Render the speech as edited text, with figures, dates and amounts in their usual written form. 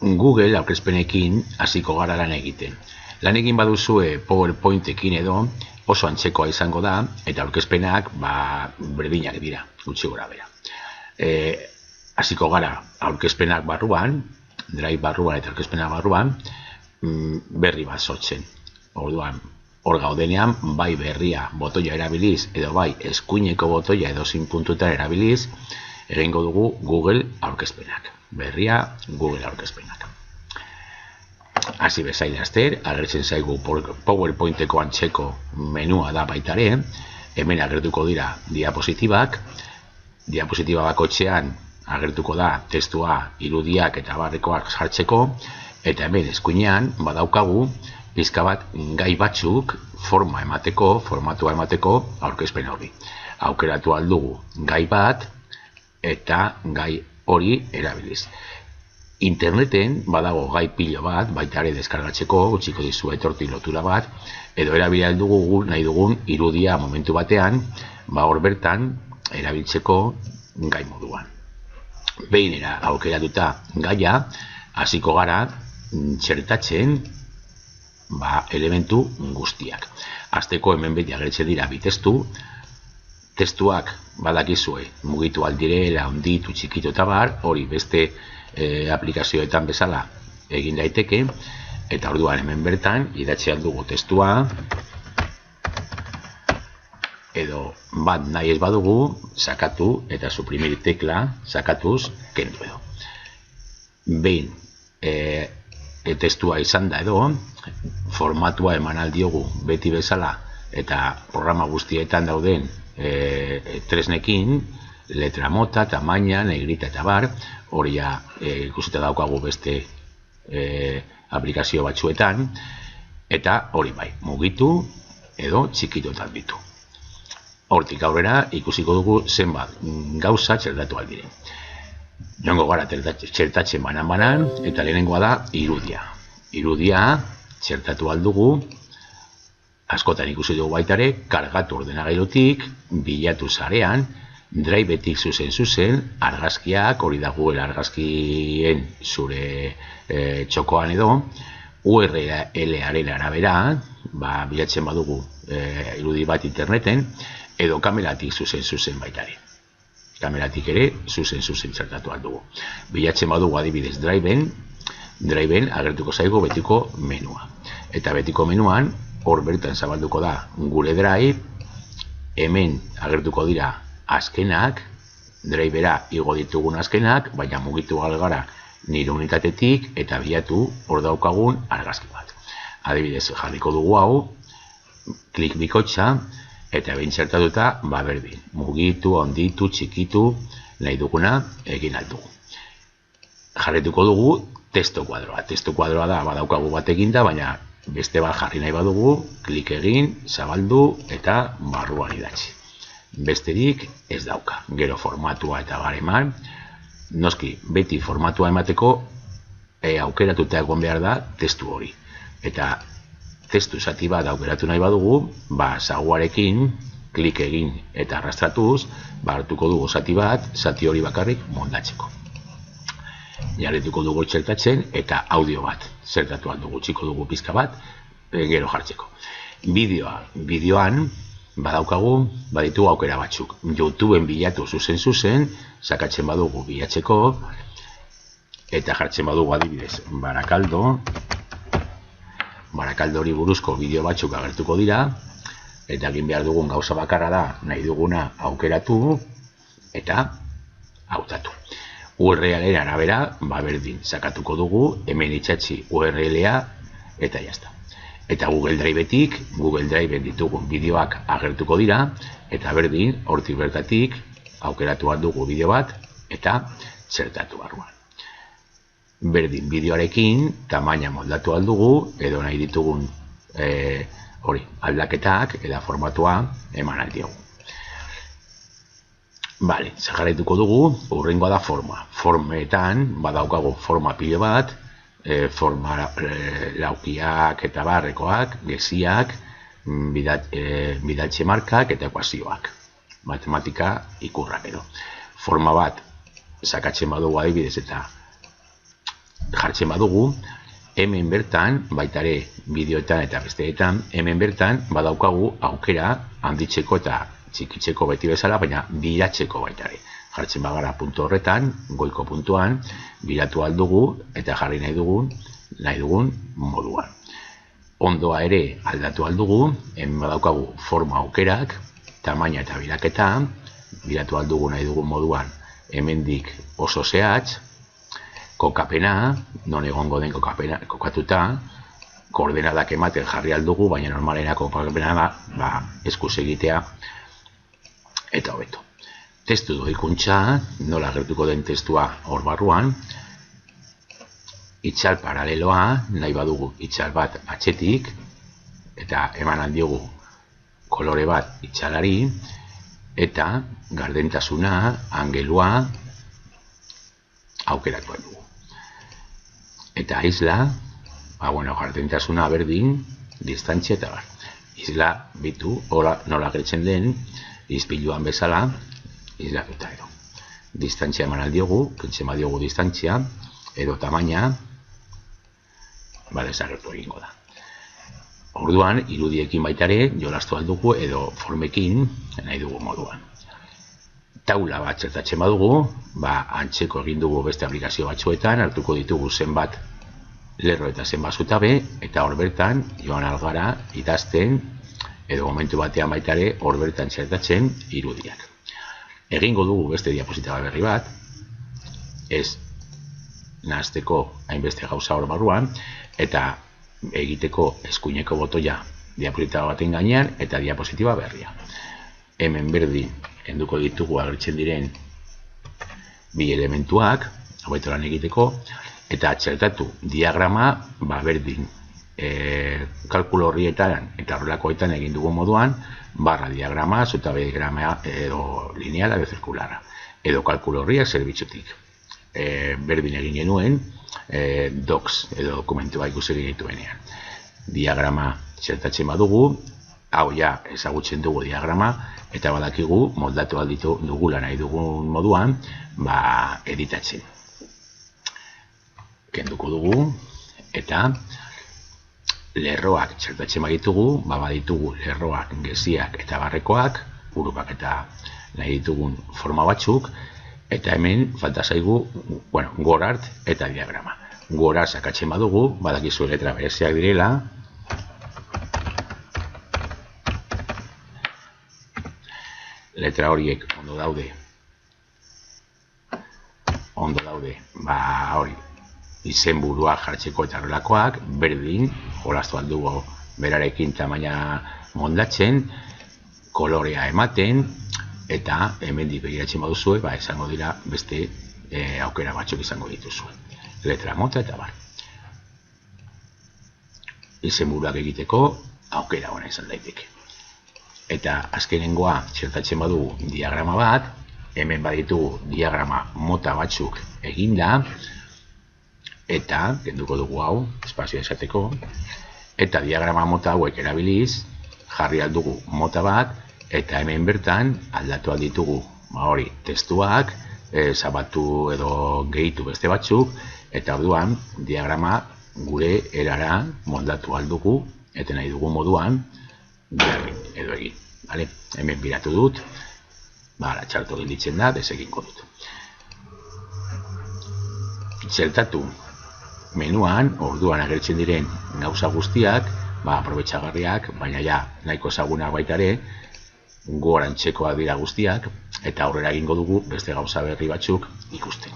Google aurkezpenekin hasiko gara lan egiten. Lan egin baduzue PowerPointekin edo oso antzekoa izango da, eta aurkezpenak berdinak dira, gutxi gora bera. Hasiko gara aurkezpenak barruan, Drive barruan eta aurkezpenak barruan, berri bat sortzen. Orduan, hor gaudenean, bai berria botoia erabiliz, edo bai eskuineko botoia edo zin puntutan erabiliz, egingo dugu Google aurkezpenak. Berria Google aurkezpenak. Hasi bezain laster, agertzen zaigu PowerPointeko antzeko menua da baitare, hemen agertuko dira diapositibak, diapositiba bakotxean agertuko da testua, irudiak eta barrekoak jartzeko, eta hemen eskuinean badaukagu pizka bat gai batzuk formatua emateko aurkezpen hori. Aukeratu aldugu gai bat eta gai hori erabiliz. Interneten badago gai pilo bat, baita ere deskargatzeko, utziko dizuet hortik lotura bat, edo erabili aldugu nahi dugun irudia momentu batean, hor bertan erabiltzeko gai moduan. Behin aukeratuta gaia, hasiko gara txertatzen elementu guztiak. Hasteko hemen beti agertzen dira bi testu, testuak badakizue mugitu aldirela, onditu, txikitu eta bar, hori beste aplikazioetan bezala egin daiteke, eta orduan hemen bertan idatzi aldugu testua, edo bat nahi ez badugu, sakatu eta suprimir tekla sakatuz kendu edo. Behin testua izan da edo, formatua eman aldiogu beti bezala eta programa guztietan dauden tresnekin, letra mota, tamaina, negrita eta bar, hori ikusita daukagu beste aplikazio batzuetan, eta hori bai, mugitu edo txikitotan ditu. Hortik aurrera ikusiko dugu zenbat gauza txertatu aldiren. Joango gara txertatzen banan, eta lehenengoa da irudia. Irudia txertatu aldugu, askotan ikusi dugu baitare, kargatu ordenagailutik, bilatu zarean, Drivetik zuzen, argazkiak, hori da Google argazkien zure txokoan edo, URL-aren arabera, bilatzen badugu irudi bat interneten, edo kameratik zuzen baitare. Kameratik ere zuzen txertatu aldugu. Bilatzen badugu adibidez Driven agertuko zaigu betiko menua. Eta betiko menuan, hor bertan zabalduko da gure Drive, hemen agertuko dira azkenak, Drivera igo ditugun azkenak, baina mugitu gara nire unitatetik eta bilatu hor daukagun argazki bat. Adibidez, jarriko dugu hau, klik bikotxa, eta behin txertatuta, berdin. Mugitu, onditu, txikitu, nahi duguna egin aldugu. Jarrituko dugu testo kuadroa. Testo kuadroa da badaukagu bat eginda, baina beste bat jarri nahi badugu, klik egin, zabaldu eta barruan idatzi. Besterik ez dauka. Gero formatua eta bareman. Noski, beti formatua emateko aukeratuta egon behar da testu hori. Eta testu zati bat aukeratu nahi badugu, zaguarekin, klik egin eta arrastratuz, hartuko dugu zati bat, zati hori bakarrik moldatzeko. Jarrituko dugu txertatzen eta audio bat zertatu aldugu, txiko dugu pizka bat, gero jartzeko. Bideoan, baditu aukera batzuk. YouTubeen bilatu zuzen, sakatzen badugu bilatzeko, eta jartzen badugu adibidez, Barakaldo hori buruzko bideo batzuk agertuko dira, eta egin behar dugun gauza bakarra da nahi duguna aukeratu eta hautatu. URL-aren arabera, berdin, sakatuko dugu, hemen itxatzi URL-a eta jazta. Eta Google Drivetik, Google Driven ditugun bideoak agertuko dira, eta berdin, hortik bertatik, aukeratu bat dugu bideo bat, eta txertatu barruan. Berdin, bideoarekin, tamaina moldatu aldugu, edo nahi ditugun aldaketak, eta formatua eman aldiogu. Zaharretuko dugu, urrengoa da forma. Formetan, badaukagu forma pilo bat, forma laukiak eta barrekoak, geziak, bidaltze markak eta ekuazioak. Matematika ikurrak edo. Forma bat, sakatzen badugu adibidez eta jartzen badugu, hemen bertan, baita ere bideoetan eta besteetan, hemen bertan badaukagu aukera handitzeko eta txikitzeko beti bezala, baina biratzeko baita ere. Jartzen bagara puntu horretan, goiko puntuan, biratu aldugu eta jarri nahi dugun moduan. Ondoa ere aldatu aldugu, hemen badaukagu forma aukerak, tamaina eta biraketa, biratu aldugu nahi dugun moduan, hemendik oso zehatz, kokapena, non egongo den kokatuta, koordenadak ematen jarri aldugu, baina normalena kokapena da, eskuz egitea eta hobeto. Testu doikuntza, nola gertuko den testua hor barruan, itzal paraleloa, nahi badugu itzal bat atzetik, eta eman aldiogu kolore bat itzalari, eta gardentasuna, angelua, aukeratu dugu. Eta isla, gardentasuna berdin, distantzia eta bar. Isla bitu, nola gertzen den, izpiluan bezala, islatuta edo. Distantzia eman aldiogu, kentzen badiogu distantzia, edo tamaina, desagertu egingo da. Orduan, irudiekin baitare, jolastu aldugu edo formekin nahi dugu moduan. Taula bat txertatzen badugu, antzeko egin dugu beste aplikazio batzuetan, hartuko ditugu zenbat lerro eta zenbat zutabe, eta hor bertan joan algara idazten, edo momentu batean baitare hor bertan txertatzen irudiak. Egingo dugu beste diapositaba berri bat, ez nahazteko hainbeste gauza hor barruan, eta egiteko eskuineko botoia diapositaba baten gainean, eta diapositiba berria. Hemen berdin kenduko ditugu agertzen diren bi elementuak, hobeto lan egiteko, eta txertatu diagrama berdin kalkulo horrietan eta horrelakoetan egin dugu moduan, barra diagrama, zutabe diagrama edo lineala edo zirkulara, edo kalkulo horriak zerbitzutik. Berdin egin genuen docs edo dokumentua ikusi genituenean. Diagrama txertatzen badugu, hau ja ezagutzen dugu diagrama, eta badakigu moldatu alditu dugula nahi dugun moduan, editatzen. Kenduko dugu, eta lerroak txertatzen baditugu, baditugu lerroak, geziak eta barrekoak, burupak eta nahi ditugun forma batzuk, eta hemen falta zaigu, gorart eta diagrama. Gora sakatzen badugu, badakizu letra bereziak direla, letra horiek ondo daude, hori, izenburua jartzeko eta horrelakoak, berdin, jolastu aldugu berarekin tamaina moldatzen, kolorea ematen, eta hemendik begiratzen baduzue, esango dira beste aukera batzuk izango dituzue. Letra mota eta bar. Izenburuak egiteko aukera ona izan daiteke. Eta azkenengoa txertatzen badugu diagrama bat, hemen baditugu diagrama mota batzuk eginda, eta kenduko dugu hau, espazioa esateko, eta diagrama mota hauek erabiliz, jarri aldugu mota bat, eta hemen bertan aldatu alditugu testuak, zabatu edo gehitu beste batzuk, eta orduan diagrama gure erara moldatu aldugu, eta nahi dugu moduan, edo egin. Hemen biratu dut, txartu gelditzen da, deseginko dut. Txertatu menuan, orduan agertzen diren gauza guztiak, aprobetxagarriak, baina ja nahiko ezagunak baita ere, gorantzekoak dira guztiak, eta aurrera egingo dugu beste gauza berri batzuk ikusten.